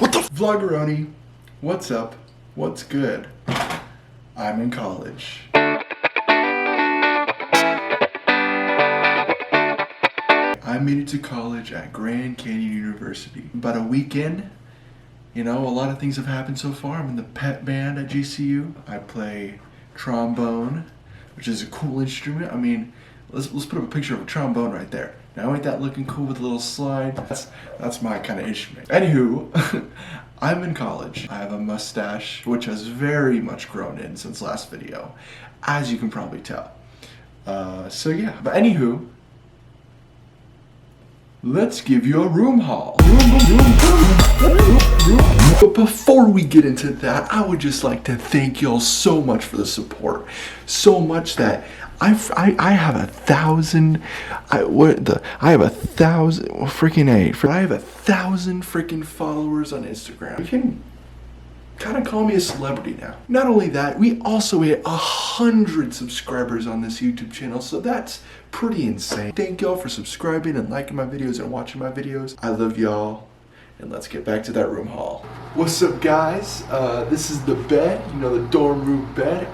What the Vloggeroni, what's up? What's good? I'm in college. I made it to college at Grand Canyon University. About a weekend, you know, a lot of things have happened so far. I'm in the pep band at GCU. I play trombone, which is a cool instrument. I mean, let's put up a picture of a trombone right there. Now, ain't that looking cool with a little slide? That's my kind of instrument. Anywho, I'm in college. I have a mustache, which has very much grown in since last video, as you can probably tell. So yeah, but anywho, let's give you a room haul. But before we get into that, I would just like to thank y'all so much for the support. So much that I have 1,000 freaking followers on Instagram. You can kind of call me a celebrity now. Not only that, we also hit 100 subscribers on this YouTube channel, so that's pretty insane. Thank y'all for subscribing and liking my videos and watching my videos. I love y'all, and let's get back to that room haul. What's up, guys? This is the bed, you know, the dorm room bed.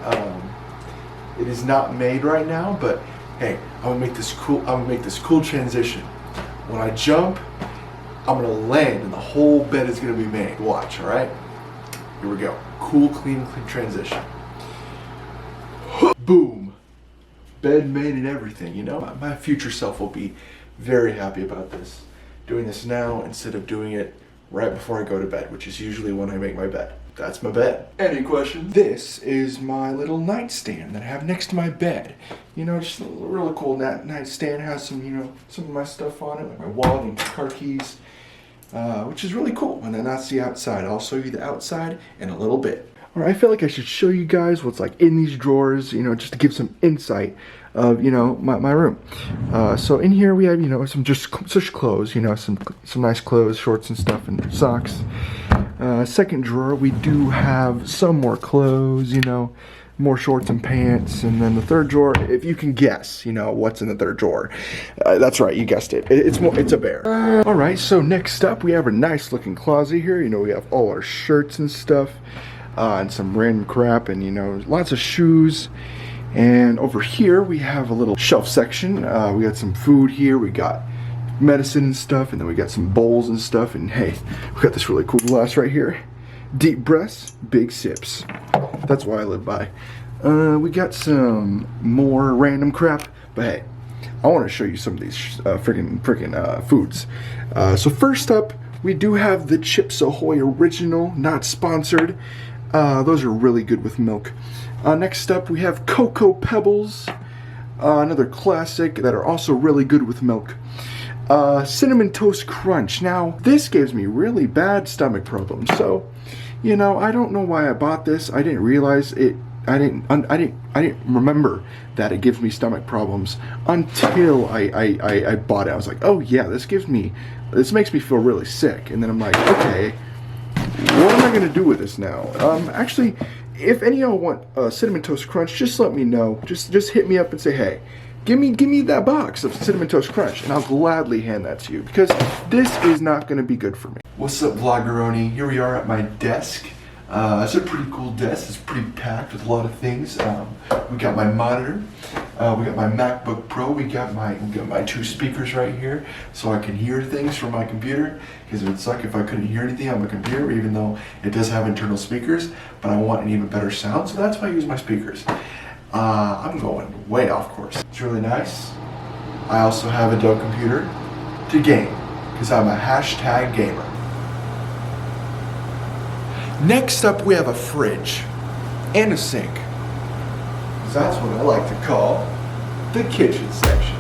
It is not made right now, but hey, I'm gonna make this cool transition. When I jump, I'm gonna land and the whole bed is gonna be made. Watch, all right? Here we go. Cool, clean transition. Boom. Bed made and everything, you know? My future self will be very happy about this. Doing this now instead of doing it right before I go to bed, which is usually when I make my bed. That's my bed. Any questions? This is my little nightstand that I have next to my bed. You know, just a really cool nightstand. Has some, you know, some of my stuff on it, like my wallet and car keys, which is really cool. And then that's the outside. I'll show you the outside in a little bit. All right, I feel like I should show you guys what's like in these drawers, you know, just to give some insight of, you know, my room. So in here we have, you know, some just clothes, you know, some nice clothes, shorts and stuff, and socks. Second drawer, we do have some more clothes, you know, more shorts and pants. And then the third drawer, if you can guess, you know, what's in the third drawer. That's right, you guessed it. It's a bear. All right, so next up, we have a nice looking closet here. You know, we have all our shirts and stuff, and some random crap, and, you know, lots of shoes. And over here, we have a little shelf section. We got some food here. We got medicine and stuff, and then we got some bowls and stuff, and hey, we got this really cool glass right here. Deep breaths, big sips. That's what I live by. We got some more random crap, but hey, I want to show you some of these freaking foods. So first up, we do have the Chips Ahoy Original, not sponsored. Those are really good with milk. Next up, we have Cocoa Pebbles, another classic that are also really good with milk. Cinnamon Toast Crunch. Now, this gives me really bad stomach problems. So, you know, I don't know why I bought this. I didn't realize it. I didn't remember that it gives me stomach problems until I bought it. I was like, oh yeah, this makes me feel really sick. And then I'm like, okay, what am I gonna do with this now? Actually, if any of y'all want Cinnamon Toast Crunch, just let me know. Just hit me up and say, hey, give me that box of Cinnamon Toast Crunch, and I'll gladly hand that to you, because this is not going to be good for me. What's up, Vloggeroni? Here we are at my desk. It's a pretty cool desk. It's pretty packed with a lot of things. We got my monitor. We got my MacBook Pro. We got my two speakers right here, so I can hear things from my computer. Because it would suck if I couldn't hear anything on my computer, even though it does have internal speakers. But I want an even better sound, so that's why I use my speakers. I'm going way off course. It's really nice. I also have a Dell computer to game, because I'm a hashtag gamer. Next up, we have a fridge and a sink. That's what I like to call the kitchen section.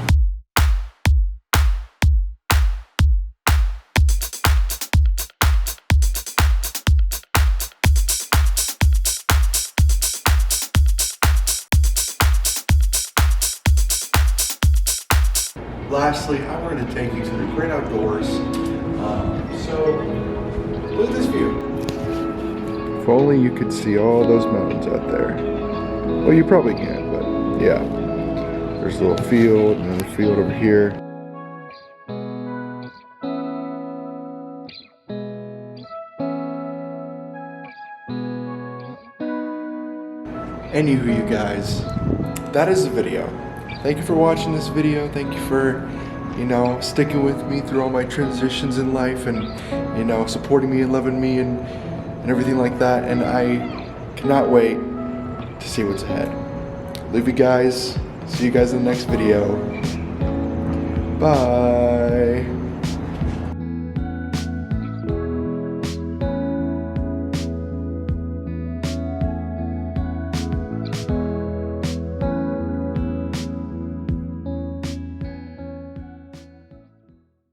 Lastly, I'm going to take you to the great outdoors. So, look at this view. If only you could see all those mountains out there. Well, you probably can, but yeah. There's a little field, and another field over here. Anywho, you guys, that is the video. Thank you for watching this video. Thank you for, you know, sticking with me through all my transitions in life and, you know, supporting me and loving me and everything like that. And I cannot wait to see what's ahead. Love you guys. See you guys in the next video. Bye.